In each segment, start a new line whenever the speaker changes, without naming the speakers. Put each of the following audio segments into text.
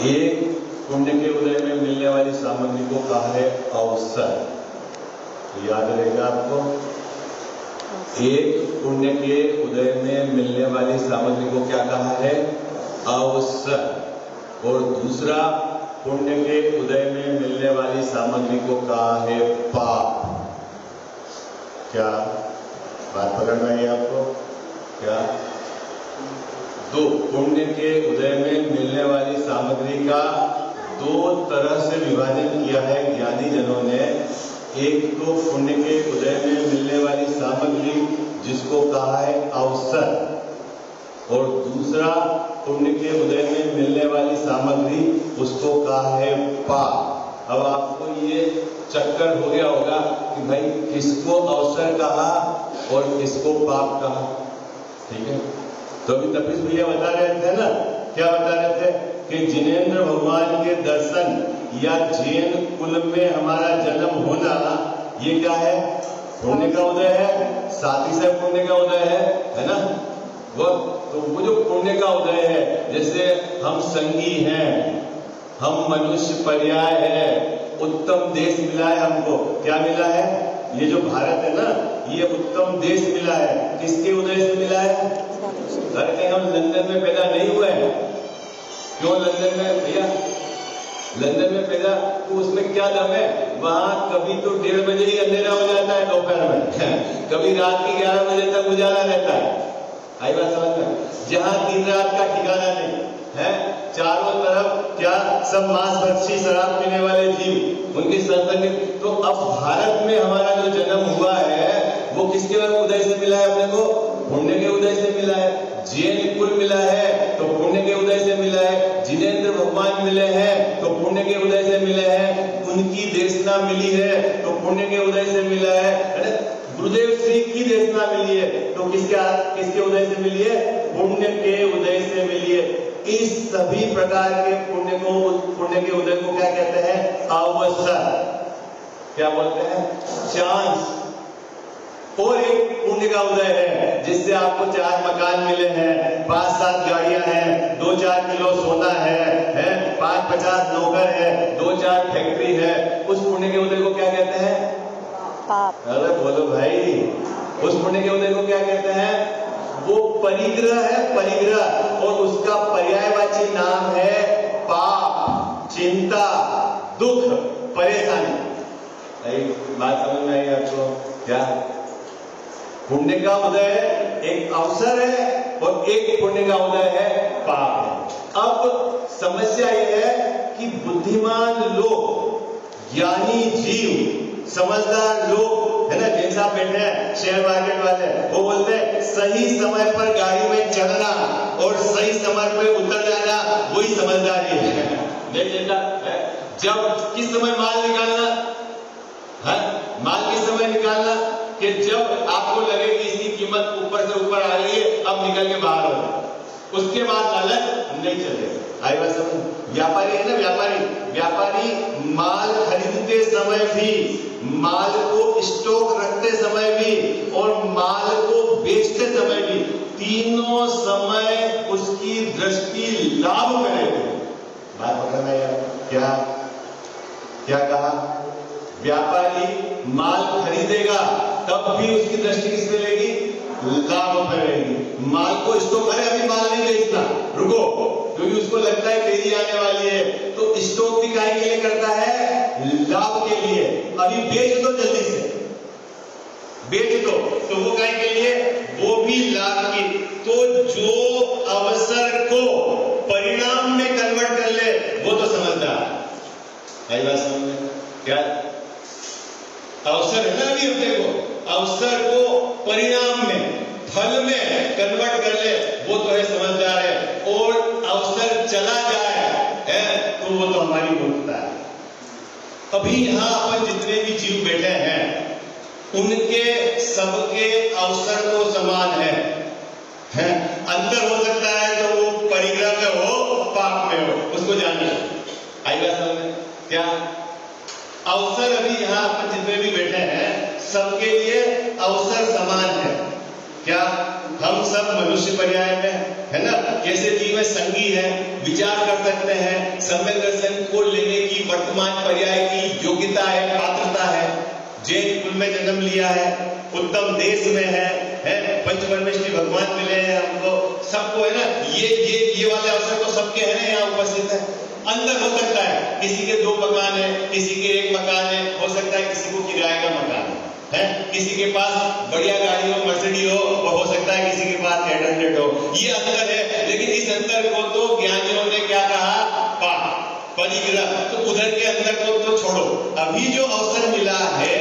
एक पुण्य के उदय में मिलने वाली सामग्री को कहा है अवसर। याद रहेगा आपको, एक पुण्य के उदय में मिलने वाली सामग्री को क्या कहा है? अवसर। और दूसरा, पुण्य के उदय में मिलने वाली सामग्री को कहा है पाप। क्या बात पकड़ में आई आपको? क्या दो पुण्य के उदय में मिलने वाली सामग्री का दो तरह से विभाजन किया है ज्ञानी जनों ने। एक तो पुण्य के उदय में मिलने वाली सामग्री जिसको कहा है अवसर, और दूसरा पुण्य के उदय में मिलने वाली सामग्री उसको कहा है पाप। अब आपको ये चक्कर हो गया होगा कि भाई किसको अवसर कहा और किसको पाप कहा। ठीक है, तो अभी तपीस भैया बता रहे थे ना, क्या बता रहे थे कि जिनेंद्र भगवान के दर्शन या जैन कुल में हमारा जन्म होना, ये क्या है? पुण्य का उदय है, साथ ही साथ पुण्य का उदय है ना। वो जो पुण्य का उदय है, जैसे हम संगी हैं, हम मनुष्य पर्याय है, उत्तम देश मिला है हमको। क्या मिला है? ये जो भारत है ना, ये उत्तम देश मिला है। किसके उदय से मिला है? अरे हम लंदन में पैदा नहीं हुए हैं। क्यों लंदन में भैया? लंदन में पैदा तो उसमें क्या दम है? वहां कभी तो 1:30 बजे ही अंधेरा हो जाता है दोपहर में कभी रात के 11 बजे तक उजाला रहता है। आई बात समझ में? जहां दिन रात का ठिकाना नहीं है, चारों तरफ क्या सब मांसभक्षी शराब पीने वाले जीव, उनकी संसर्ग। तो अब भारत में हमारा जो जन्म हुआ है वो किसके उदय से मिला है? अपने को पुण्य के उदय से मिला है। जैन कुल मिला है तो पुण्य के उदय से मिला है। जिनेंद्र भगवान मिले हैं तो पुण्य के उदय से मिले हैं। उनकी देशना मिली है तो पुण्य के उदय से मिला है। गुरुदेव श्री की देशना मिली है तो किसके उदय से मिली है? पुण्य के उदय से मिली है। इस सभी प्रकार के पुण्य के उदय को क्या कहते हैं? अवसर। क्या बोलते हैं? चांस। और एक पुण्य का उदय है जिससे आपको 4 मकान मिले हैं, 5-7 गाड़ियां हैं, 2-4 किलो सोना है 5-50 नौकर है, 2-4 फैक्ट्री है। उस पुण्य के उदय को क्या कहते हैं? पाप। अरे बोलो भाई, उस पुण्य के उदय को क्या कहते हैं? वो परिग्रह है, परिग्रह। और उसका पर्यायवाची नाम है पाप, चिंता, दुख, परेशानी। बात समझ में आई आपको? क्या पुण्य का उदय एक अवसर है और एक पुण्य का उदय है पाप है। अब समस्या यह है कि बुद्धिमान लोग, ज्ञानी जीव, समझदार लोग है ना, जैसा बैठे हैं शेयर मार्केट वाले, वो बोलते हैं सही समय पर गाड़ी में चलना और सही समय पर उतर जाना वही समझदारी है। जब किस समय माल निकालना है? माल किस समय निकालना कि जब आपको लगे कि इसकी कीमत ऊपर से ऊपर आ रही है, अब निकल के बाहर हो। उसके बाद लालच नहीं चलेगा। आई बात समझ? व्यापारी है ना, व्यापारी माल खरीदते समय भी, माल को स्टॉक रखते समय भी और माल को बेचते समय भी, तीनों समय उसकी दृष्टि लाभ में रहती है। बात पकड़ना यार। क्या कहा? व्यापारी माल खरीदेगा तब भी उसकी दृष्टि किस पे रहेगी? लाभ पे रहेगी। माल को स्टॉक, अरे अभी माल नहीं बेचना, रुको, क्योंकि उसको लगता है तेजी आने वाली है। तो स्टॉक भी काहे के लिए करता है? लाभ के लिए। अभी बेच दो, जल्दी से बेच दो, तो वो काहे के लिए? वो भी लाभ की। तो जो अवसर को परिणाम में कन्वर्ट कर ले वो तो समझदार है। बात समझ में? क्या अवसर है ना, अभी अपने को अवसर को परिणाम में, फल में कन्वर्ट कर ले वो तो है समझदार है। और अवसर चला जाए है तो वो तो हमारी मूर्खता है। अभी यहां अपन जितने भी जीव बैठे हैं उनके सबके अवसर तो समान है। अंतर हो सकता है तो वो परिग्रह में हो, पाप में हो, उसको जानिए। आएगा समझ में? क्या अवसर अभी यहां अपन जितने भी बैठे हैं सबके लिए अवसर समान है।
क्या हम सब मनुष्य पर्याय में है ना, कैसे जीवन संगी है, विचार कर सकते हैं, सम्यक दर्शन को लेने की वर्तमान पर्याय की योग्यता है, पात्रता है, जैन कुल में जन्म लिया है, उत्तम देश में है पंचपरमेष्ठी भगवान मिले हैं हमको सबको, है ना, ये वाले अवसर तो सबके है ना यहाँ उपस्थित है। अंदर हो सकता है किसी के 2 मकान है, किसी के 1 मकान है, हो सकता है किसी को किराए का मकान है, किसी के पास बढ़िया गाड़ी हो, मर्सिडी हो, और हो सकता है किसी के पास 800 हो। ये अंतर है, लेकिन इस अंतर को तो ज्ञानियों ने क्या कहा, परिग्रह। तो उधर के अंदर को तो छोड़ो, अभी जो अवसर मिला है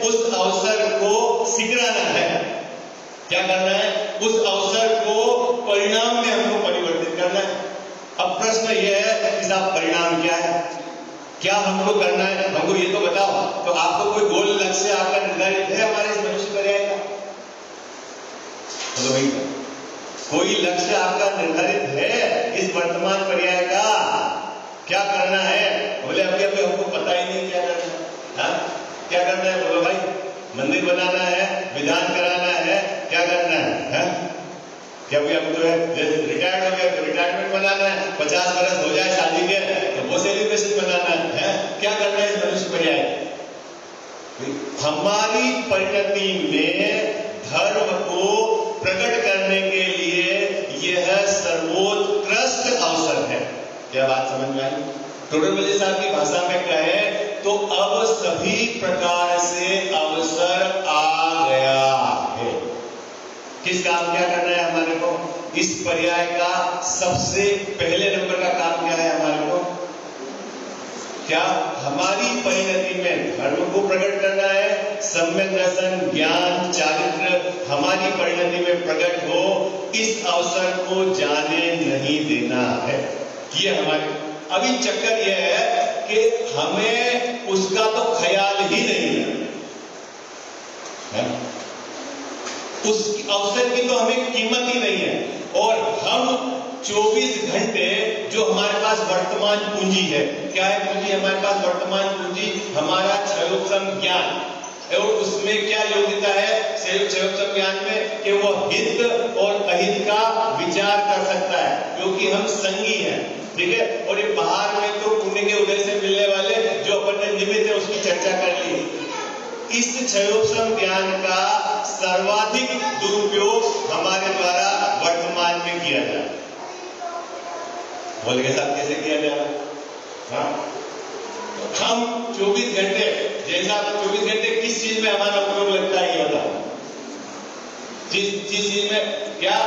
उस अवसर को सिकराना है। क्या करना है, उस अवसर को परिणाम में हमको परिवर्तित करना है। अब प्रश्न यह है कि साहब परिणाम क्या है, क्या हमको करना है, हमको ये तो बताओ। तो आपको कोई गोल लक्ष्य आपका निर्धारित है हमारे इस मनुष्य पर्याय का? तो भाई कोई लक्ष्य आपका निर्धारित है इस वर्तमान पर्याय का? क्या करना है? बोले अभी हमको पता ही नहीं क्या करना है। हाँ, क्या करना है? बोलो भाई, मंदिर बनाना है, विधान कराना है, क्या करना है? क्या भाई हम तो है जैसे रिटायर्ड हो गया तो रिटायरमेंट बनाना है, 50 वर्ष हो जाए शादी के तो वो सेलिब्रेशन बनाना है? क्या करना है इस मनुष्य पर्याय? हमारी परिणति में धर्म को प्रकट करने के लिए यह सर्वोत्कृष्ट अवसर है। क्या बात समझ में आई? टोडरमल साहब की भाषा में कहे तो अब सभी प्रकार से अवसर आ गया है। किस काम क्या करना है हमारे को? इस पर्याय का सबसे पहले नंबर का काम क्या है हमारे को? क्या हमारी परिणति में धर्म को प्रकट करना है, सम्यक दर्शन, ज्ञान, चारित्र हमारी परिणति में प्रकट हो, इस अवसर को जाने नहीं देना है। ये हमारे अभी चक्कर यह है कि हमें उसका तो ख्याल ही नहीं है, उस अवसर की तो हमें कीमत ही नहीं है। और हम 24 घंटे जो हमारे पास वर्तमान पूंजी है, क्या है पूंजी हमारे पास? वर्तमान पूंजी हमारा क्षयोत्सम ज्ञान, और उसमें क्या योग्यता है क्षयोत्सम ज्ञान में कि वो हित और अहित का विचार कर सकता है, क्योंकि हम संगी हैं, ठीक है। और ये बाहर में तो पुण्य के उदय से मिलने वाले जो अपन निमित्त है उसकी चर्चा कर ली। इस क्षयोत्सम ज्ञान का सर्वाधिक दुरुपयोग हमारे द्वारा वर्तमान में किया जाए। बोल के साथ कैसे किया जाए? हाँ, हम 24 घंटे जैसा 24 घंटे किस चीज में हमारा उपयोग लगता है ये बताओ। जिस चीज में क्या,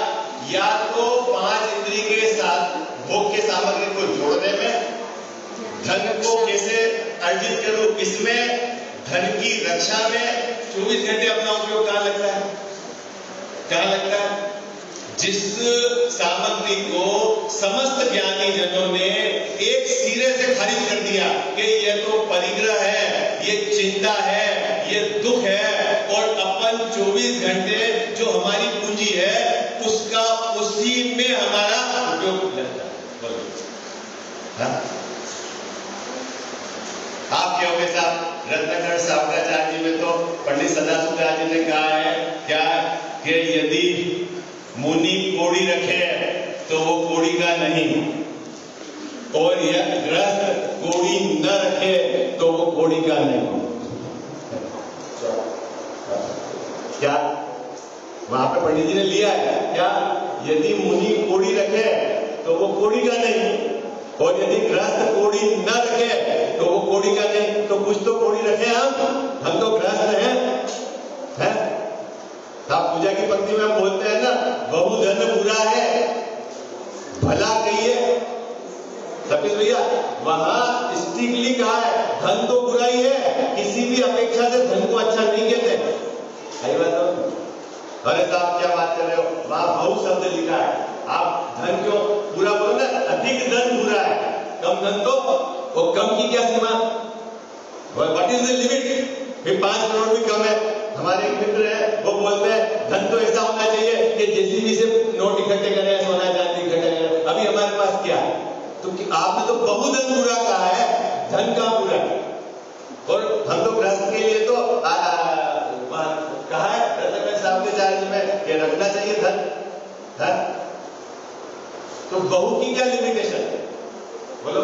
या तो 5 इंद्रिय के साथ भोग के सामग्री को जोड़ने में, धन को कैसे अर्जित करूं इसमें, धन की रक्षा में 24 घंटे अपना उपयोग कहां लगता है? कहां लगता है? जिस सामग्री को समस्त ज्ञानी जनों ने एक सिरे से खारिज कर दिया कि यह तो परिग्रह है, ये चिंता है, ये दुख है, और अपन 24 घंटे जो हमारी पूंजी है उसका उसी में हमारा उपयोग लगता है। आप क्या होंगे साहब? रत्नाकर सावकाचार्य जी में तो पंडित सदाशिवदास जी ने कहा है क्या कि यदि मुनि कोड़ी रखे तो वो कोड़ी का नहीं, और यह ग्रस्त कोड़ी न रखे तो वो कोड़ी का नहीं। क्या वहां पे पंडित जी ने लिया है क्या? यदि मुनि कोड़ी रखे तो वो कोड़ी का नहीं, और यदि गृहस्थ कोड़ी न रखे तो वो कोड़ी का नहीं। तो कुछ तो कोड़ी रखे हम तो गृहस्थ हैं। आप पूजा की पंक्ति में हम बोलते हैं ना, बहुधन बुरा है भला कहिए। सतीश भैया वहां स्ट्रिक्टली कहा है धन तो बुरा ही है, किसी भी अपेक्षा से धन को अच्छा नहीं कहते। सही बात है। अरे साहब क्या बात कर रहे हो? वहां बहु शब्द लिखा है। आप धन क्यों बुरा बोलो ना? अधिक धन बुरा है, कम धन तो वो कम की क्या सीमा? What is the limit? फिर 5 करोड़ भी कम है। हमारे एक मित्र है वो बोलते हैं धन तो ऐसा होना चाहिए कि जेसीबी से नोट इकट्ठे करें, सोना चांदी इकट्ठे करें। अभी हमारे पास क्या है? तो आपने तो बहुधन बुरा कहा है, धन कहां बुरा है? और हम तो गृहस्थ के लिए तो कहा है रत्नाकर साहब के
चार्ज में, ये रखना चाहिए धन है? तो बहू की क्या लिमिटेशन है? बोलो।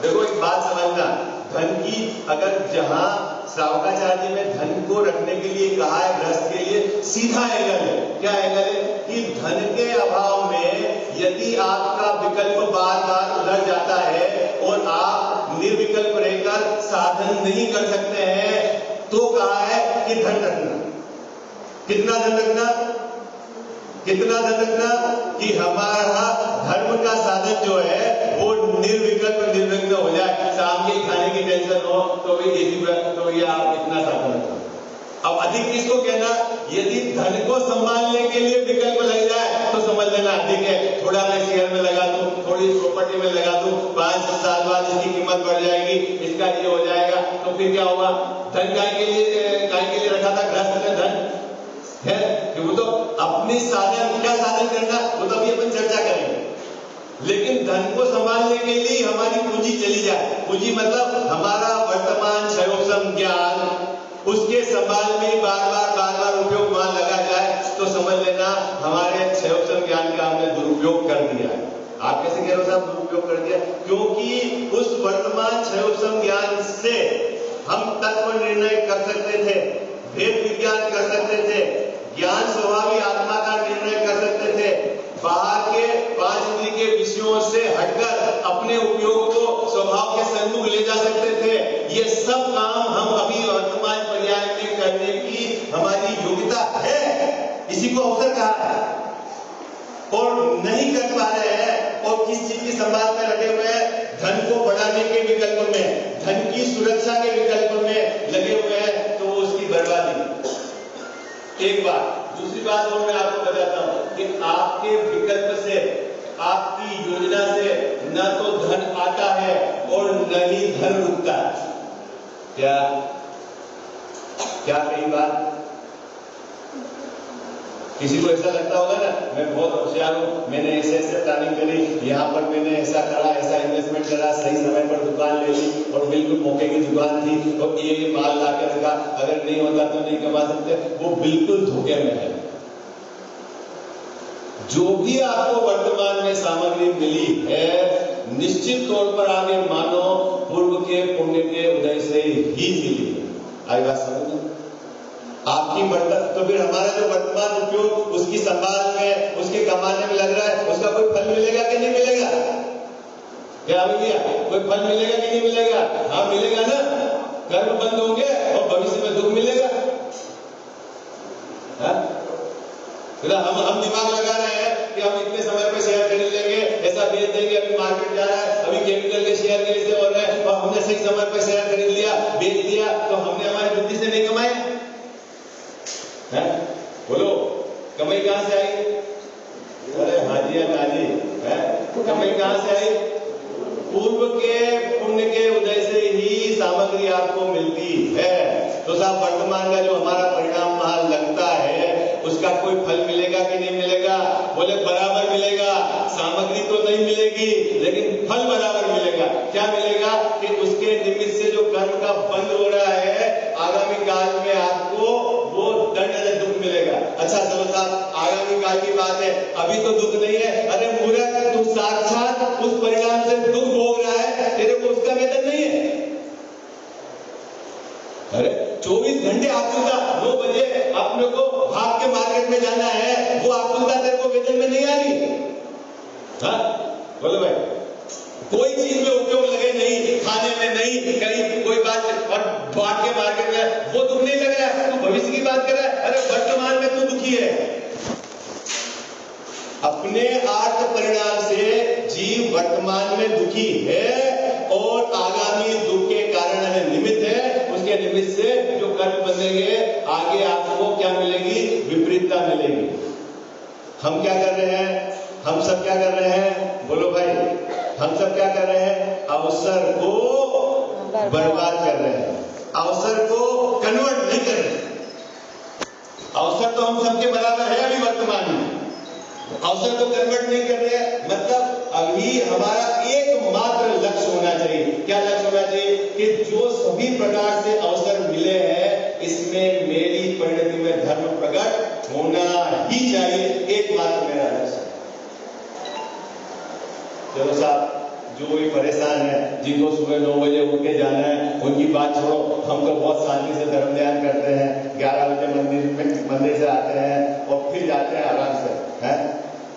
देखो एक बात समझना, धन की अगर जहां श्रावकाचार्य जी में धन को रखने के लिए कहा है गृहस्थ के लिए, सीधा एंगल है। क्या एंगल है? कि धन के अभाव में यदि आपका विकल्प बार बार उधर जाता है और आप निर्विकल्प रहकर साधन नहीं कर सकते हैं, तो कहा है कि धन रखना। कितना धन रखना? कितना धन रखना? कि हमारा धर्म का साधन जो है वो निर्विकल्प निर्विघ्न हो जाए। शाम के खाने की टेंशन हो तो भी तो ये आप इतना साधन रखो। अब अधिक किसको कहना? यदि धन को संभालने के लिए विकल्प लग जाए तो समझ लेना अधिक है। थोड़ा मैं शेयर में लगा दूं, थोड़ी प्रॉपर्टी में लगा दूं, 5 साल बाद इसकी कीमत बढ़ जाएगी, इसका ये हो जाएगा, तो फिर क्या होगा? धन काय के लिए रखा था गृहस्थ ने धन है कि वो तो अपनी साधन, क्या साधन करना वो तो अभी अपन चर्चा करेंगे। लेकिन धन को संभालने के लिए हमारी पूंजी चली जाए, पूंजी मतलब हमारा वर्तमान क्षयोपम ज्ञान, उसके संभाल में बार बार उपयोग वहां लगा जाए तो समझ लेना हमारे क्षयोपम ज्ञान का हमने दुरुपयोग कर दिया है। आप कैसे कह रहे हो साहब दुरुपयोग कर दिया? क्योंकि उस वर्तमान क्षयोपम ज्ञान से हम तत्व निर्णय कर सकते थे, भेद विज्ञान कर सकते थे, ज्ञान स्वभावी आत्मा का निर्णय कर सकते थे, बाहर के 5 इंद्रिय के विषयों से हटकर अपने उपयोग को स्वभाव के सन्मुख ले जा सकते थे। ये सब काम हम अभी वर्तमान पर्याय में करने की हमारी योग्यता है, इसी को अवसर कहा है, और नहीं कर पा रहे हैं। और किस चीज की संभाल में लगे हुए हैं? धन को बढ़ाने के विकल्प में, धन की सुरक्षा के विकल्प में लगे हुए हैं, तो उसकी बर्बादी। एक बात। दूसरी बात और मैं आपको बताता हूं कि आपके विकल्प से, आपकी योजना से न तो धन आता है और न ही धन रुकता है। क्या कई बार किसी को ऐसा लगता होगा ना, मैं बहुत होशियार हूं, मैंने ऐसे प्लानिंग करी, यहाँ पर मैंने ऐसा करा, ऐसा इन्वेस्टमेंट करा, सही समय पर दुकान ले ली और बिल्कुल मौके की दुकान थी और ये माल ला के रखा, अगर नहीं होता तो नहीं कमा सकते। वो बिल्कुल धोखे में है। जो भी आपको वर्तमान में सामग्री मिली है, निश्चित तौर पर आप ये मानो पूर्व के पुण्य के उदय से ही मिली है। आई बात समझ? आपकी बढ़त तो फिर हमारा जो वर्तमान उपयोग उसकी संभाल में, उसके कमाने में लग रहा है, उसका कोई फल मिलेगा कि नहीं मिलेगा? क्या भैया कोई फल मिलेगा कि नहीं मिलेगा? हाँ मिलेगा ना। कर्म बंद होंगे और भविष्य में दुख मिलेगा। हम दिमाग लगा रहे हैं कि हम इतने समय पे शेयर खरीद लेंगे, ऐसा बेच देंगे, अभी मार्केट जा रहा है, अभी केमिकल के शेयर कैसे हो रहे हैं, और हमने सही समय पे शेयर खरीद लिया, बेच दिया, तो हमने हमारी बुद्धि से नहीं कमाए है? बोलो कमाई कहां से आई? अरे हाजी नाजी है, कमाई कहां से आई? पूर्व के पुण्य के उदय से ही सामग्री आपको मिलती है। तो साहब वर्तमान का जो हमारा परिणाम वहां लगता है, उसका कोई फल मिलेगा कि नहीं मिलेगा? बोले बराबर मिलेगा। सामग्री तो नहीं मिलेगी लेकिन फल बराबर मिलेगा। क्या मिलेगा? कि उसके निमित्त से जो कर्म का बंध हो रहा है, आगामी काल में आपको वो दंड दुख मिलेगा। अच्छा चलो साहब आगामी काल की बात है, अभी तो दुख नहीं है। अरे मूर्ख, तू साक्षात उस परिणाम से दुख भोग रहा है, तेरे को उसका वेतन नहीं है। अरे 24 घंटे आकुलता, 9 बजे अपने को भाग के मार्केट में जाना है, वो आकुलता तेरे को वेतन में नहीं आ रही? हाँ बोलो भाई, कोई चीज में उपयोग लगे नहीं, खाने में नहीं, कहीं कोई बात, और भाग के मार्केट में वो दुख नहीं लग रहा है, तू भविष्य की बात कर रहा है। अरे वर्तमान में तू दुखी है। अपने आर्थ परिणाम से जीव वर्तमान में दुखी है और आगामी दुख के कारण है, निमित्त है, उसके निमित्त से जो कर्म बनेंगे आगे आपको क्या मिलेगी? विपरीतता मिलेगी। हम क्या कर रहे हैं? हम सब क्या कर रहे हैं? बोलो भाई, हम सब क्या कर रहे हैं? अवसर को बर्बाद कर रहे हैं, अवसर को कन्वर्ट नहीं कर रहे। अवसर तो हम सबके बराबर है अभी वर्तमान में, अवसर को कन्वर्ट नहीं कर रहे हैं। मतलब अभी हमारा एकमात्र लक्ष्य होना चाहिए। क्या लक्ष्य होना चाहिए? कि जो सभी प्रकार से अवसर मिले हैं, इसमें मेरी परिणति में धर्म प्रकट
ही चाहिए, एक बात मेरा आदर्श है। चलो साहब, जो भी परेशान है, जिनको सुबह 9 बजे उठ के जाना है, उनकी बात छोड़ो। हम तो बहुत शांति से धर्म ध्यान करते हैं, 11 बजे मंदिर से आते हैं और फिर जाते हैं आराम से, हैं?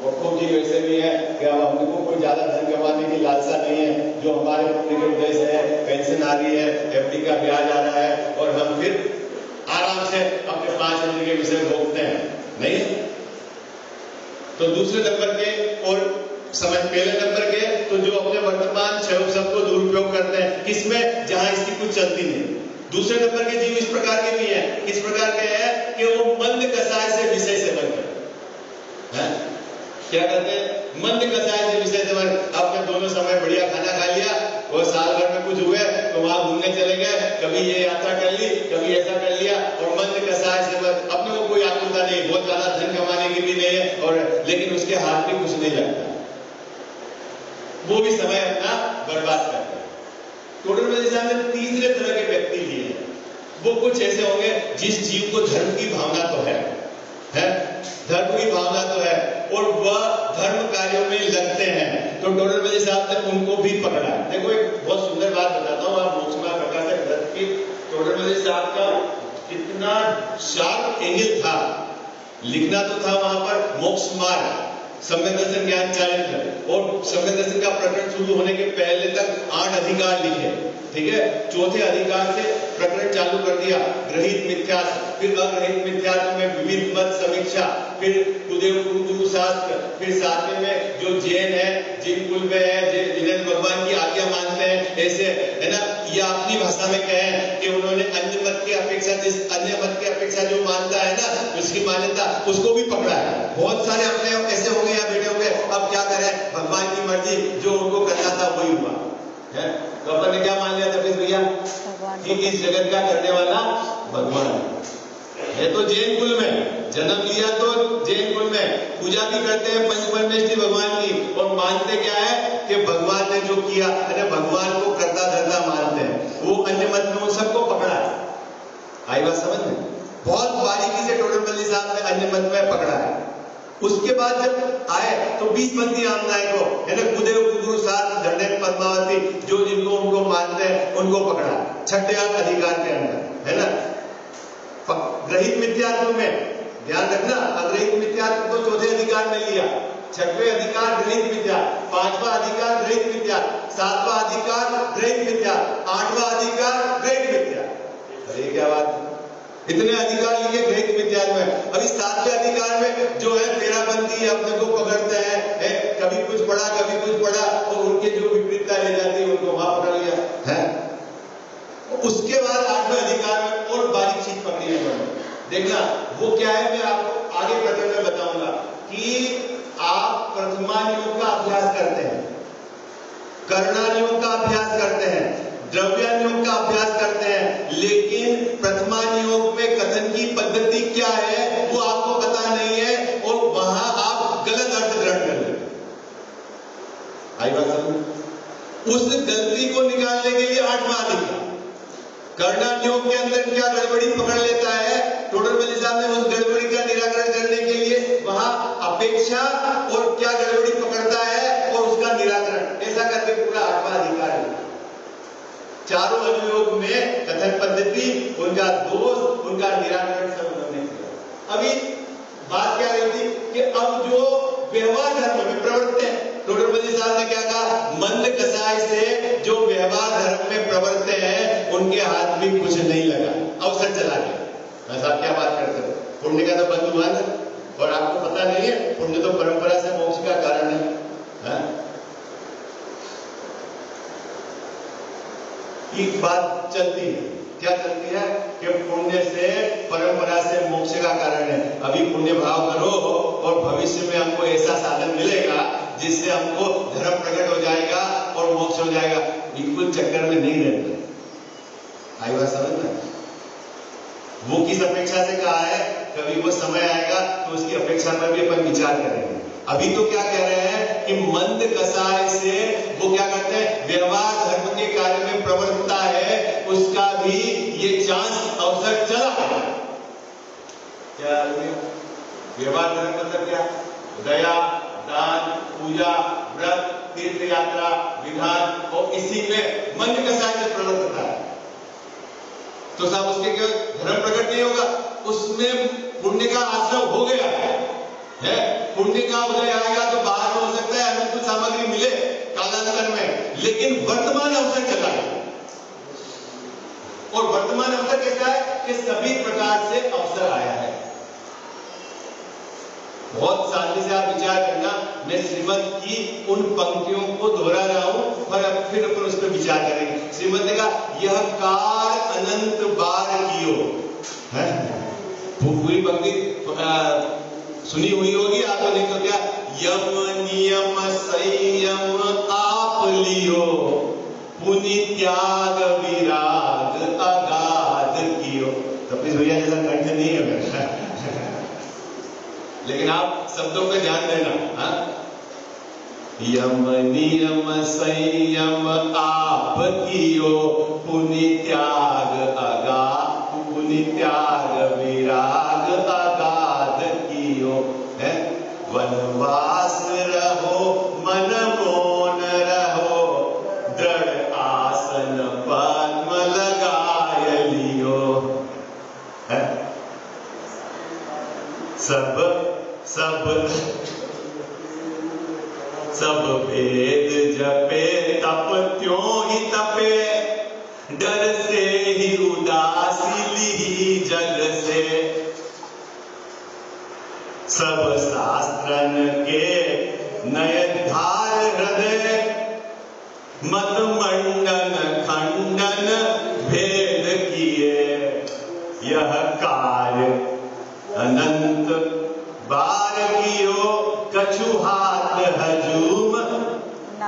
और खूब जी वैसे भी है कि अब हमको कोई ज्यादा धन कमाने की लालसा नहीं है। जो हमारे पुण्य के उद्देश्य है, पेंशन आ रही है, FD का ब्याज आ रहा है और हम फिर आराम से अपने 5 मिनट के विषय भोगते हैं, नहीं? तो दूसरे नंबर के और समझ पहले नंबर के तो जो अपने वर्तमान सबको दुरुपयोग करते हैं, किसमें? जहां इसकी कुछ चलती नहीं। दूसरे नंबर के जीव इस प्रकार के भी हैं, किस प्रकार के हैं कि वो मंद कसाय से विषय सेवन करते हैं। क्या करते हैं? मंद कसाय से विषय सेवन। आपने दोनों समय बढ़िया खाना खा लिया और साल भर में कुछ हुए तो वहां घूमने चले गए, कभी ये यात्रा कर ली, कभी ऐसा कर लिया, और मंद कसाय से अपने को कोई आकुलता नहीं, बहुत ज्यादा धन कमाने की भी नहीं है, और लेकिन उसके हाथ में कुछ नहीं लगता, वो भी समय अपना बर्बाद करते हैं। टोटल मेडिसिन ने तीसरे तरह के व्यक्ति लिए हैं। वो कुछ ऐसे होंगे जिस जीव को धर्म की भावना तो है? धर्म की भावना तो है और वह धर्म कार्यों में लगते हैं। तो टोटल मेडिसिन साहब ने उनको भी पकड़ा। देखो एक बहुत सुंदर बात बताता हूँ, आप मोक्ष मार्ग प्रकाशक ग्रंथ की टोटल मेडिसिन साहब का कितना शार्प एंगल था। लिखना तो था वहां पर मोक्ष मार्ग सम्यक दर्शन ज्ञान चारित्र, और सम्यक दर्शन का प्रकरण शुरू होने के पहले तक 8 अधिकार लिखे, ठीक है? चौथे अधिकार से प्रकरण चालू कर दिया, ग्रहित मिथ्यात्व, फिर अग्रहित मिथ्यात्व में विविध मत समीक्षा, फिर कुदेव गुरु शास्त्र, फिर सातवें में जो जैन है, जिन कुल में है, जिन्हें भगवान की आज्ञा मानते हैं, ऐसे है ना, या अपनी भाषा में कहें कि उन्होंने अन्य मत की अपेक्षा, जिस अन्य मत की अपेक्षा जो मानता है ना, उसकी मान्यता, उसको भी पकड़ा है। बहुत सारे अपने ऐसे हो गए या बेटे हो गए, अब क्या करें, भगवान की मर्जी, जो उनको करना था वही हुआ है। तो अपन ने क्या मान लिया था फिर भैया कि इस जगत का करने वाला भगवान है। तो जैन कुल में जन्म लिया, तो जैन कुल में पूजा भी करते हैं पंचपरमेश्वरी भगवान की, और मानते क्या है कि भगवान ने जो किया, अरे भगवान को करता धरता मानते हैं। वो अन्य मत में उन सबको पकड़ा है। आई बात समझ में? बहुत बारीकी से टोटल मल्ली साहब ने अन्य मत में पकड़ा है। उसके बाद जब आए तो 20 पंथी आमनाय को, है ना, कुदेव गुरु शास्त्र, धड़ेन पद्मावती, जो जिनको उनको मानते हैं उनको पकड़ा छठे अधिकार के अंदर, है ना। ग्रहित मिथ्यात्व में ध्यान रखना, अग्रहित मिथ्यात्व तो चौथे अधिकार में लिया, छठवें अधिकार ग्रहित मिथ्या, पांचवा अधिकार ग्रहित मिथ्या, सातवां अधिकार ग्रहित मिथ्या, आठवां अधिकार ग्रहित मिथ्या। अरे क्या बात, इतने अधिकार लिए ग्रहित मिथ्या में। अभी सातवें अधिकार में जो है तेरापंथी अपने को पकड़ते हैं, कभी कुछ पढ़ा कभी कुछ पढ़ा, और उनके जो विपरीतता ले जाती है उनको वहां पकड़ लिया है। उसके बाद आठवें अधिकार में और बारीक चीज पकड़ी है उन्होंने। देखना वो क्या है, मैं आपको आगे प्रकरण में बताऊंगा कि आप प्रथमानियोग का अभ्यास करते हैं, कर्णानियोग का अभ्यास करते हैं, द्रव्यानियोग का अभ्यास करते हैं, लेकिन प्रथमानियोग में कथन की पद्धति क्या है वो आपको पता नहीं है, और वहां आप गलत अर्थ ग्रहण कर लेते हैं। आई बात समझ? उस गलती को निकालने के लिए आठवां अधिकार, कर्णानियोग के अंदर क्या गड़बड़ी पकड़ लेता है, टोटल मेली साहब ने उस गड़बड़ी का निराकरण करने के लिए वहां अपेक्षा और क्या गड़बड़ी पकड़ता है और उसका निराकरण, ऐसा करके पूरा आठवां अधिकार है। चारों अनुयोग में कथन पद्धति, उनका दोष, उनका निराकरण सब उन्होंने किया। अभी बात क्या रही थी कि अब जो व्यवहार धर्म में प्रवृत्त है, टोटल मेली साहब ने क्या कहा, मंद कसाय से जो व्यवहार धर्म में प्रवृत्त हैं उनके हाथ भी कुछ नहीं लगा, अवसर चला गया। साहब क्या बात करते हो, पुण्य का तो बंधु मान, और आपको पता नहीं है पुण्य तो परंपरा से मोक्ष का कारण है। एक बात चलती है, क्या चलती है कि पुण्य से परंपरा से मोक्ष का कारण है। अभी पुण्य भाव करो और भविष्य में हमको ऐसा साधन मिलेगा जिससे हमको धर्म प्रकट हो जाएगा और मोक्ष हो जाएगा। बिल्कुल चक्कर में नहीं रहते। आई बात समझ में? वो किस अपेक्षा से कहा है, कभी वो समय आएगा तो उसकी अपेक्षा पर भी अपन विचार करेंगे। अभी तो क्या कह रहे हैं कि मंद कसाय से वो क्या करते हैं, व्यवहार धर्म के कार्य में प्रवृत्ता है, उसका भी ये चांस अवसर चला है। क्या
व्यवहार धर्म मतलब क्या? दया, दान, पूजा, व्रत, तीर्थ यात्रा, विधान, और इसी में मन कसाय से प्रवृत्त होता है। तो साहब उसके क्या धर्म प्रकट नहीं होगा, उसमें पुण्य का आश्रय हो गया है। पुण्य का उदय आएगा तो बाहर में हो सकता है हमें कुछ सामग्री मिले कालांतर में, लेकिन वर्तमान अवसर चला है। और वर्तमान अवसर कैसा है कि सभी प्रकार से अवसर आया है। बहुत सादगी से आप विचार करना, मैं श्रीमद की उन पंक्तियों को दोहरा रहा हूं और अब फिर अपन उस पर विचार करेंगे। श्रीमद ने कहा यह कार अनंत बार कियो है। पूरी पंक्ति सुनी हुई होगी आपको, नहीं तो क्या? यम नियम संयम आप लियो, पुनि त्याग विराग अगाध कियो। कपिल भैया जैसा कंठ नहीं है मेरा लेकिन आप शब्दों पे ध्यान देना। हाँ? यम नियम संयम आप कियो, पुनि त्याग विराग अगाध कियो है। वनवास रहो मन मौन रहो, दृढ़ आसन पद्म लगाय लियो है। सब वेद जपे तप त्यों ही तपे, डर से ही उदासी ली जग से। सब शास्त्रन के नयनधार हृदय, मत मंडन खंडन भेद किए। यह कार्य अनंत बार कियो, कछु हाथ हजूम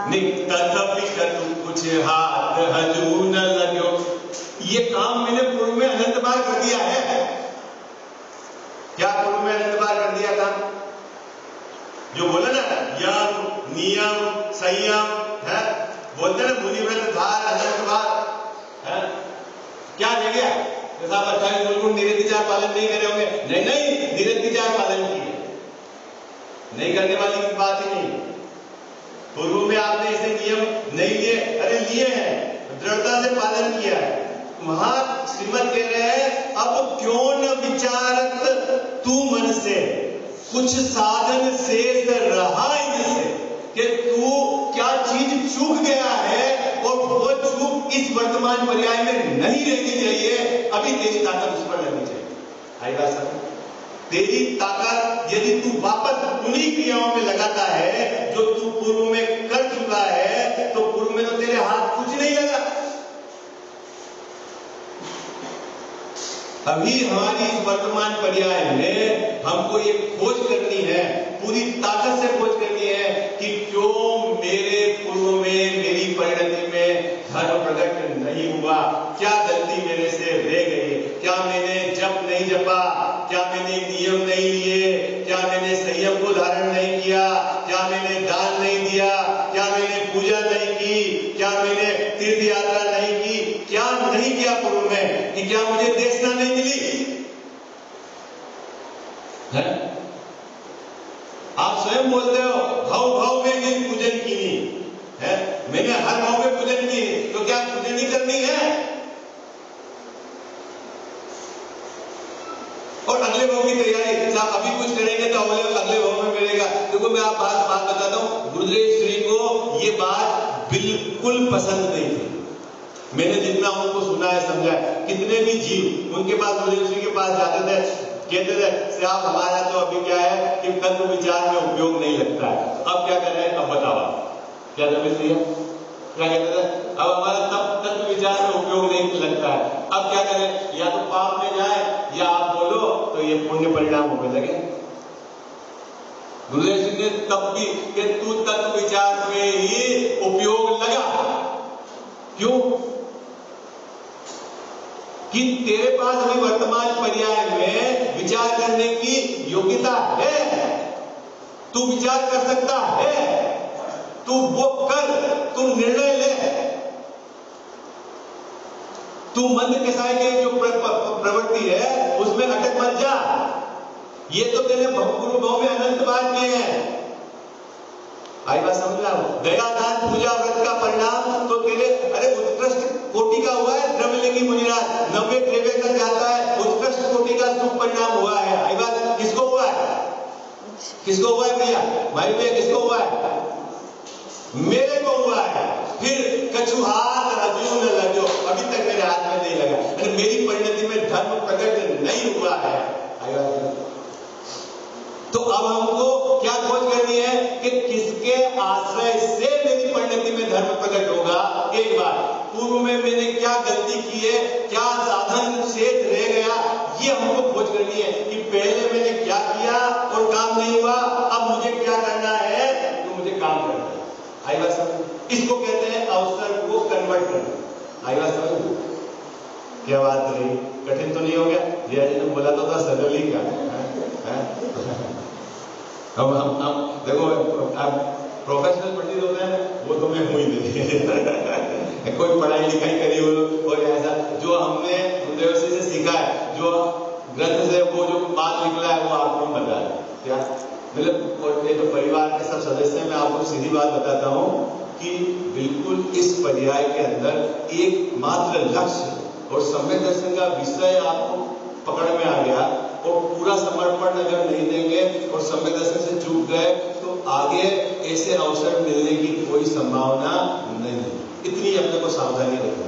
तथापि कछु कुछ हाथ हजू न लगो। ये काम मैंने पूर्व में अनंत बार कर दिया है। क्या पूर्व में अनंत बार कर दिया था? जो बोला ना यम नियम संयम है, बोलते ना मुनिव्रत धार अनंत बार है। क्या रह गया? जैसा आप 28 बिल्कुल निरतिचार पालन नहीं करे होंगे। नहीं, निरतिचार पालन किए, नहीं करने वाली की बात ही नहीं। पूर्व में आपने ऐसे नियम नहीं लिए, अरे लिए हैं, दृढ़ता से पालन किया है। वहां श्रीमद कह रहे हैं अब क्यों न विचारत तू मन से, कुछ साधन शेष रहा इनसे, कि तू क्या चीज चूक गया है और वो चूक इस वर्तमान पर्याय में नहीं रहनी चाहिए। अभी तेरी ताकत उस पर लगनी चाहिए। आई बात समझ? तेरी ताकत यदि तू वापस उन्हीं क्रियाओं में लगाता है जो तू पूर्व में कर चुका है, तो पूर्व में तो तेरे हाथ कुछ नहीं लगा। अभी हमारी इस वर्तमान पर्याय में हमको ये खोज करनी है, पूरी ताकत से खोज करनी है कि क्यों मेरे पूर्व में मेरी परिणति में धर्म प्रकट नहीं हुआ। क्या गलती मेरे से रह गई? क्या मैंने जप नहीं जपा? क्या मैंने नियम नहीं लिए? क्या मैंने संयम को धारण नहीं किया? क्या मैंने दान नहीं दिया? क्या मैंने पूजा नहीं की? क्या मैंने तीर्थ यात्रा नहीं की? क्या नहीं किया पूर्व में? कि क्या मुझे देशना नहीं मिली है? आप स्वयं बोलते हो भाव भाव में जिन पूजन की है, मैंने हर भाव में पूजन की, तो क्या पूजन ही करनी है? और अगले भाव की तैयारी, साहब अभी कुछ करेंगे तो अगले भाव में मिलेगा। देखो मैं आप बात बताता हूं, गुरुदेव श्री को ये बात बिल्कुल पसंद नहीं थी। मैंने जितना उनको सुना है समझा है, कितने भी जीव उनके पास गुरुदेव श्री के पास जाते थे, कहते थे साहब हमारा तो अभी क्या है कि तत्व विचार में उपयोग नहीं लगता है। अब क्या कर रहे हैं? अब बताओ क्या समझती है? क्या कहते थे? अब हमारा तत्व विचार में उपयोग नहीं लगता है। अब क्या करें? या तो पाप में जाए या आप बोलो तो ये पुण्य परिणाम होने लगे। गुरुदेव सिंह ने तब भी कि तू तत्व विचार में ही उपयोग लगा। क्यों? कि तेरे पास अभी वर्तमान पर्याय में विचार करने की योग्यता है, तू विचार कर सकता है, तू वो कर, तू निर्णय ले, तू मंद कसाई के जो प्रवृत्ति है उसमें अटक मत जा। ये तो तेने गुरु भाव में अनंत बार किए हैं। आई बात समझ में? दया दान पूजा व्रत का परिणाम तो तेरे अरे उत्कृष्ट कोटि का हुआ है। द्रव्यलिंगी मुनिराज 90 द्रव्य तक जाता है, उत्कृष्ट कोटि का शुभ परिणाम हुआ है। आई बात किसको हुआ है? किसको हुआ है भैया? भाई भैया किसको हुआ है? मेरे को हुआ है। फिर कछु हाथ रजू न लगो, अभी तक मेरे हाथ में नहीं लगा। अरे मेरी परिणति में धर्म प्रकट नहीं हुआ है। आई बात तो अब हमको क्या खोज करनी है कि किसके आश्रय से मेरी परिणति में धर्म प्रकट होगा। एक बार पूर्व में मैंने क्या गलती की है, क्या साधन शेष रह गया, ये हमको खोज करनी है कि पहले मैंने क्या किया और काम नहीं हुआ, अब मुझे क्या करना है, तो मुझे काम करना है। आई बात समझ? इसको कहते हैं अवसर को कन्वर्ट करना। आई बात समझ? क्या बात रही? कठिन तो नहीं हो गया? जया जी ने बोला तो था सरल ही का हम देखो आप प्रोफेशनल पंडित होते हैं, वो तो मैं हूं ही नहीं कोई पढ़ाई लिखाई करी हो और ऐसा जो हमने गुरुदेव से सीखा है, जो ग्रंथ से वो जो बात निकला है वो आपको बता है। क्या मतलब ये तो परिवार के सब सदस्य हैं, मैं आपको सीधी बात बताता हूँ कि बिल्कुल इस पर्याय के अंदर एक मात्र लक्ष्य और सम्यक दर्शन का विषय आपको पकड़ में आ गया और पूरा समर्पण अगर नहीं देंगे और सम्यक दर्शन से चूक गए तो आगे ऐसे अवसर मिलने की कोई संभावना नहीं। इतनी अपने को सावधानी रखना,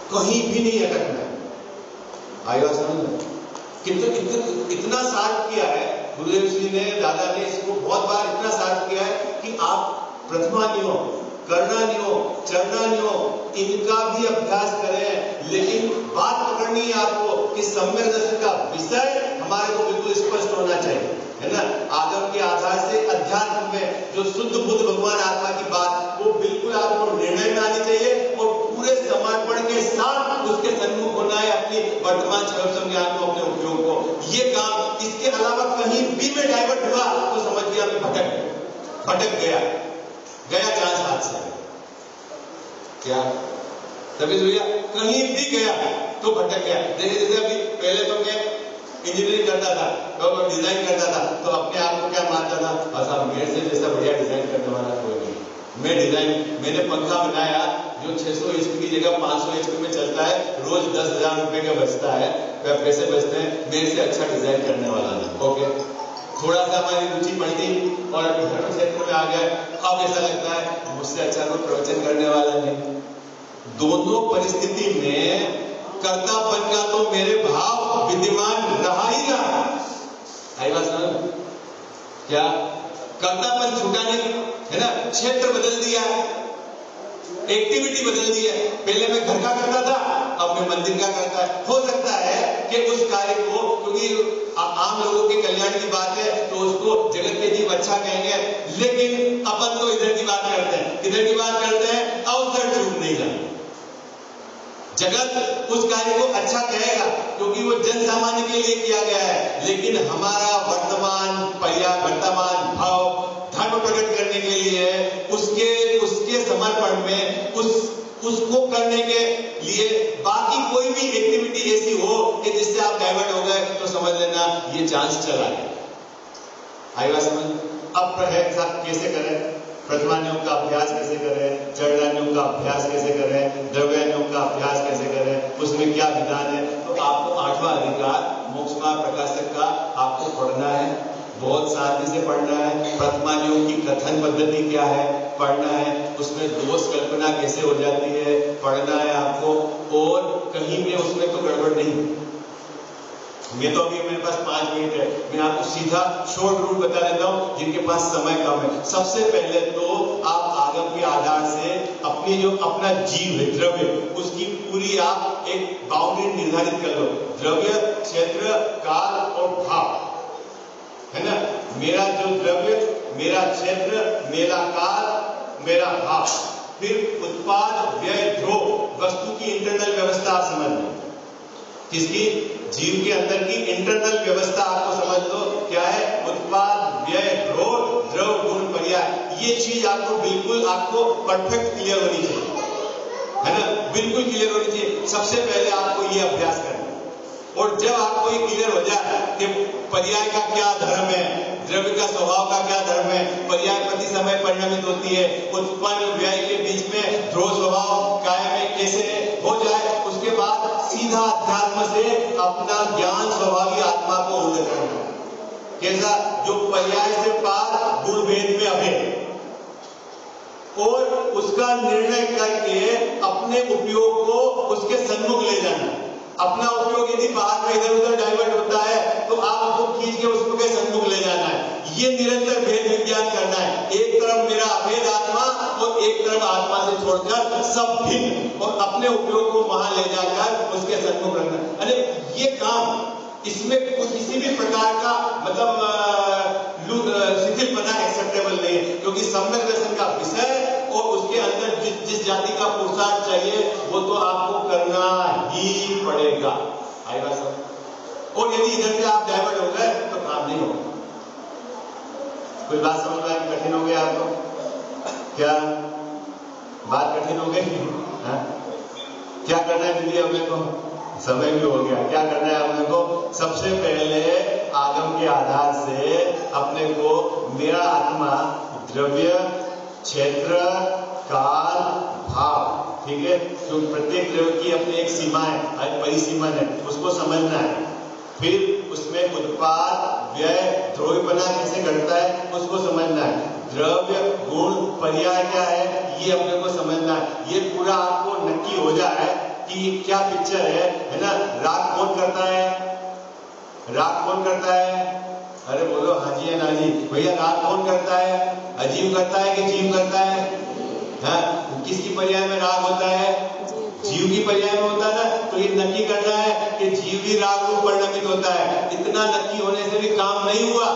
कहीं भी नहीं अटकना। आएगा समझ? इतना सार्थ किया है गुरुदेव जी ने, दादा ने इसको बहुत बार इतना सार्थ किया है कि आप प्रथमा नियो, करना नहीं हो, चढ़ना नहीं हो, इनका भी अभ्यास करें। लेकिन बात पकड़नी है आपको कि सम्यक दर्शन का विषय हमारे को बिल्कुल स्पष्ट होना चाहिए, है ना। आगम के आधार से अध्यात्म में जो शुद्ध बुद्ध भगवान आत्मा की बात, वो बिल्कुल आपको निर्णय में आनी चाहिए और पूरे समर्पण के साथ उसके सन्मुख होना है अपनी वर्तमान सर्वसम ज्ञान को, अपने उपयोग को। ये काम इसके अलावा कहीं भी में डाइवर्ट हुआ तो समझ गया भटक गया चांस हाथ से। क्या तभी भैया कहीं भी गया तो भटक गया। जैसे अभी पहले तो मैं इंजीनियरिंग करता था तो डिजाइन करता था, तो अपने आप को क्या मानता था, बस अब मेरे से जैसा बढ़िया डिजाइन करने वाला कोई नहीं। मैंने पंखा बनाया जो 600 HP की जगह 500 HP में चलता है, रोज 10,000 रुपए का बचता है, पैसे बचते हैं, मेरे से अच्छा डिजाइन करने वाला नहीं। ओके, थोड़ा सा हमारी रुचि बढ़ती और अभी धर्म क्षेत्र में आ गए, अब ऐसा लगता है मुझसे अच्छा कोई प्रवचन करने वाला नहीं। दोनों परिस्थिति में कर्तापन का तो मेरे भाव विद्यमान रहा ही रहा। आई बात समझ? क्या कर्तापन छूटा नहीं, है ना। क्षेत्र बदल दिया है, एक्टिविटी बदल दी है। पहले मैं घर का करता था, अब मैं मंदिर का करता है। हो सकता है कि उस कार्य को, क्योंकि आम लोगों के कल्याण की बात है तो उसको जगत के जीव अच्छा कहेंगे, लेकिन अपन तो इधर की बात करते हैं, अवसर चूक नहीं जाना। जगत उस कार्य को अच्छा कहेगा क्योंकि वो जन सामान्य के लिए किया गया है, लेकिन हमारा वर्तमान भाव धर्म प्रकट करने के लिए उसके समर्पण में उसको करने के लिए बाकी कोई भी एक्टिविटी ऐसी हो कि जिससे आप डाइवर्ट हो गए तो समझ लेना ये चांस चला गया। आएगा समझ? अब कैसे करें? प्रतिमानियों का अभ्यास कैसे करें, चरणानियों का अभ्यास कैसे करें, द्रव्यानियों का अभ्यास कैसे करें, उसमें क्या विधान है। तो आपको 8वां अधिकार मोक्ष मार्ग प्रकाशक का आपको पढ़ना है, बहुत शांति से पढ़ना है। प्रतिमानियों की कथन पद्धति क्या है पढ़ना है, उसमें दोष कल्पना कैसे हो जाती है पढ़ना है आपको, और कहीं में उसमें तो गड़बड़ नहीं। मैं तो अभी मेरे पास 5 मिनट है, मैं आपको सीधा शॉर्ट रूट बता देता हूँ जिनके पास समय कम है। सबसे पहले तो आप आगम के आधार से अपना जीव है द्रव्य, उसकी पूरी आप एक बाउंड्री निर्धारित कर लो। द्रव्य, क्षेत्र, काल और भाव, है ना। मेरा जो द्रव्य, मेरा क्षेत्र, मेरा काल, मेरा भाव, फिर उत्पाद, व्यय, ध्रुव, वस्तु की इंटरनल व्यवस्था आप समझ लो। किसकी? जीव के अंदर की इंटरनल व्यवस्था आपको समझ लो क्या है। उत्पाद, व्यय, द्रव, गुण, पर्याय, ये चीज आपको परफेक्ट क्लियर होनी चाहिए, है ना। बिल्कुल क्लियर होनी चाहिए। सबसे पहले आपको ये अभ्यास करना और जब आपको ये क्लियर हो जाए कि पर्याय का क्या धर्म है, द्रव्य का स्वभाव का क्या धर्म है, पर्याय प्रति समय परिणमित होती है, उत्पन्न व्यय के बीच में ध्रुव स्वभाव कायम में कैसे हो जाए, उसके बाद सीधा अध्यात्म से अपना ज्ञान स्वभावी आत्मा को उन्नत करना। कैसा? जो पर्याय से पार गुण भेद में अभेद, और उसका निर्णय करके अपने उपयोग को उसके सन्मुख ले जाना। अपना उपयोग यदि बाहर में इधर उधर डाइवर्ट होता है तो आप उसको खींच के उसको के सन्मुख ले जाना है। ये निरंतर भेद विज्ञान करना है। एक तरफ मेरा अभेद आत्मा और एक तरफ आत्मा से छोड़कर सब भिन्न, और अपने उपयोग को वहां ले जाकर उसके सन्मुख रखना। अरे ये काम, इसमें किसी भी प्रकार का मतलब शिथिलपना एक्सेप्टेबल नहीं है, क्योंकि सम्यक दर्शन का विषय और उसके अंदर जिस जाति का पुरुषार्थ चाहिए वो तो आपको करना ही पड़ेगा। आएगा सब। और यदि इधर से आप डाइवर्ट हो गए तो काम नहीं होगा। कोई बात समझ में कठिन हो गया आपको? क्या बात कठिन हो गई? क्या करना है दीदी अपने को? समय भी हो गया। क्या करना है अपने को? सबसे पहले आगम के आधार से अपने को मेरा आत्मा द्रव्य, क्षेत्र, काल, भाव, ठीक है, तो प्रत्येक द्रव्य की अपनी एक सीमा है, परिसीमन है, उसको समझना है। फिर उसमें उत्पाद, व्यय, ध्रुवीपना कैसे घटता है उसको समझना है। द्रव्य, गुण, पर्याय क्या है ये अपने को समझना है। ये पूरा आपको नक्की हो जाए कि क्या पिक्चर है ना? राग कौन करता है? राग कौन करता है? अरे बोलो हाँ जी है ना जी। भैया राग कौन करता है? अजीव करता है कि जीव करता है? हाँ, किसकी पर्याय में राग होता है? जीव की पर्याय में होता है ना। तो ये नक्की करना है कि जीव भी राग रूप परिणमित होता है। इतना नक्की होने से भी काम नहीं हुआ।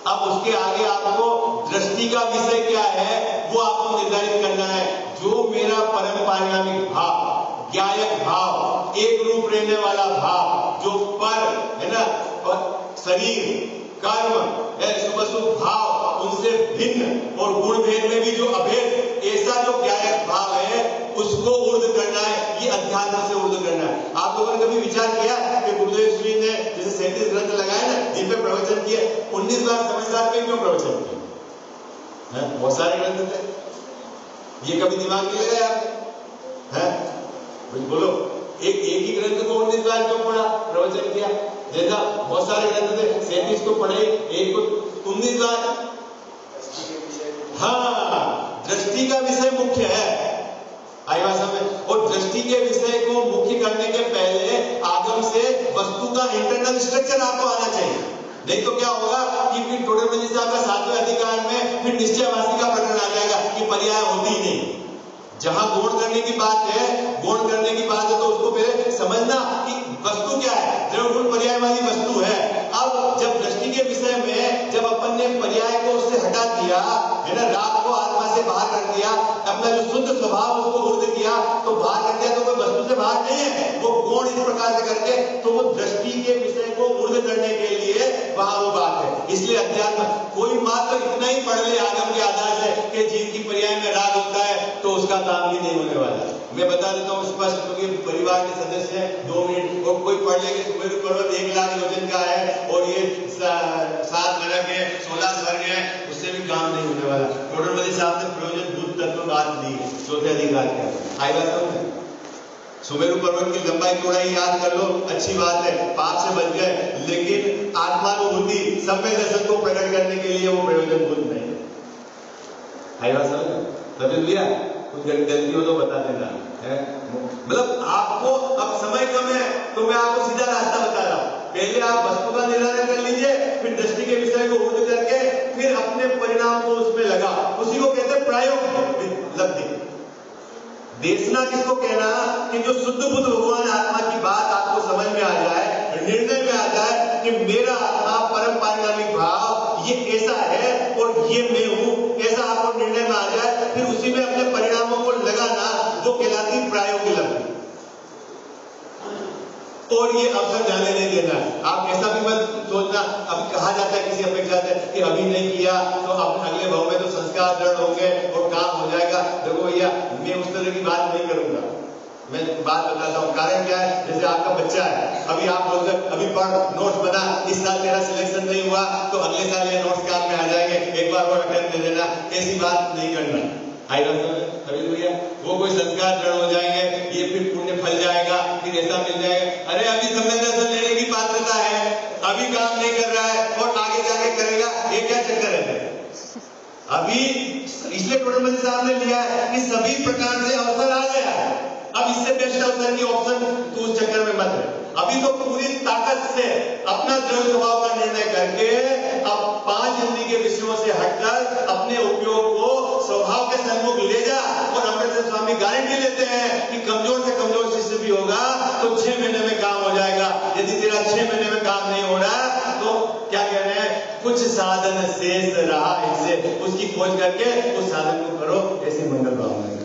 अब उसके आगे आपको दृष्टि का विषय क्या है वो आपको निर्धारित करना है। जो मेरा परम पारिणामिक भाव, ज्ञायक भाव, एक रूप रहने वाला भाव, जो पर है ना, शरीर, कर्म, शुभ भाव उनसे भिन्न और गुण भेद में भी जो अभेद, ऐसा जो ज्ञायक भाव है उसको ऊर्ध्व करना है। ये अध्यात्म से ऊर्ध्व करना है। आप लोगों ने कभी विचार किया कि गुरुदेव श्री ने जैसे 37 ग्रंथ लगाए ना, जिन पे प्रवचन किए, 19 बार समझदार पे क्यों प्रवचन किए? बहुत सारे ग्रंथ थे, ये कभी दिमाग में लगाया है? बोलो, एक ही ग्रंथ को 19 बार क्यों पढ़ा, प्रवचन किया? जैसा बहुत सारे ग्रंथ थे, 37 को पढ़े, एक को 19 बार। हाँ, दृष्टि का विषय मुख्य है आईवा में, और दृष्टि के विषय को मुख्य करने के पहले आगम से वस्तु का इंटरनल स्ट्रक्चर आपको आना चाहिए। नहीं तो क्या होगा कि फिर टोडरमल साहब का 7वें अधिकार में फिर निश्चयवासी का प्रकरण आ जाएगा कि पर्याय होती ही नहीं। जहां गौण करने की बात है, गौण करने की बात है तो उसको पहले समझना कि वस्तु क्या है, द्रव्य गुण पर्याय वाली वस्तु है। अब जब दृष्टि के विषय में जब अपन ने पर्याय को उससे हटा दिया है ना, राग को आत्मा से बाहर कर दिया, अपना जो शुद्ध स्वभाव उसको ऊर्ध्व किया, तो बाहर कर दिया तो कोई वस्तु से बाहर नहीं है, वो गौण इस प्रकार से करके, तो वो दृष्टि के विषय को ऊर्ध्व करने के लिए वहां वो बात है। इसलिए अध्यात्म कोई मात्र इतना ही पढ़ ले आगम के आधार से कि जिनकी पर्याय में राग होता है तो उसका काम भी नहीं होने वाला। मैं बता देता हूँ स्पष्ट, क्योंकि परिवार के सदस्य हैं, 2 मिनट, और कोई पढ़ ले कि सुमेरु पर्वत 1 लाख योजन का है और ये 7 नरक है, 16 स्वर्ग है, उससे भी काम नहीं होने वाला। टोडरमल साहब ने प्रयोजन भूत तत्व बात दी, चौथे अधिकार का आएगा समझ। सुमेरु पर्वत की लंबाई चौड़ाई याद कर लो, अच्छी बात है, पाप से बच गए, लेकिन आत्मानुभूति सम्यक दर्शन को प्रकट करने के लिए वो प्रयोजन भूत नहीं आएगा समझ। समझ लिया? कुछ गलती हो तो बता देना है। मतलब आपको अब समय कम है तो मैं आपको सीधा रास्ता बता रहा हूं। पहले आप वस्तु का निर्धारण कर लीजिए, फिर दृष्टि के विषय को ऊर्ध्व करके फिर अपने परिणाम को उसमें लगा, उसी को कहते हैं प्रायोग लब्धि। देशना किसको कहना कि जो शुद्ध बुद्ध भगवान आत्मा की बात आपको समझ में आ जाए, निर्णय में आ जाए कि मेरा आत्मा परम पारिणामिक भाव ये कैसा है और ये मैं हूं, ऐसा आपको निर्णय में आ जाए, फिर उसी में अपने परिणामों को लगाना, वो कहलाती प्रायोगिक लब्धि। और ये अवसर जाने नहीं देना। आप ऐसा भी मत सोचना, अभी कहा जाता है किसी अपेक्षा से कि अभी नहीं किया तो अब अगले भाव में तो संस्कार दृढ़ होंगे और काम हो जाएगा। देखो भैया, मैं उस तरह की बात नहीं करूंगा।
मैं बात बताता हूँ, कारण क्या है? जैसे आपका बच्चा है, अभी आप बोलते अभी पढ़, नोट्स बना, इस साल तेरा सिलेक्शन नहीं हुआ तो अगले साल ये नोट्स काम में आ जाएंगे, एक बार वो अटेम्प्ट दे देना, ऐसी बात नहीं करना। अभी भैया वो कोई संस्कार दृढ़ हो जाएंगे, ये फिर पुण्य फल जाएगा, फिर ऐसा मिल जाएगा। अरे अभी सम्यक दर्शन लेने की पात्रता है, अभी काम नहीं कर रहा है और आगे जाके करेगा, ये क्या चक्कर है? अभी इसलिए टोटल साहब ने लिया है कि सभी प्रकार से अवसर आ गया है, अब इससे बेस्ट अवसर की ऑप्शन तो उस चक्कर में मत है। अभी तो पूरी ताकत से अपना दृढ़ स्वभाव का निर्णय करके अब 5 हिंदी के विषयों से हटकर अपने उपयोग को स्वभाव के सन्मुख ले जा। और अमृतसर स्वामी गारंटी लेते हैं कि कमजोर से कमजोर शिष्य भी होगा तो 6 महीने में काम हो जाएगा। यदि तेरा 6 महीने में काम नहीं हो रहा तो क्या कह रहे हैं, कुछ साधन शेष रहा, इनसे उसकी खोज करके उस साधन को करो, ऐसी मंगल भावना है।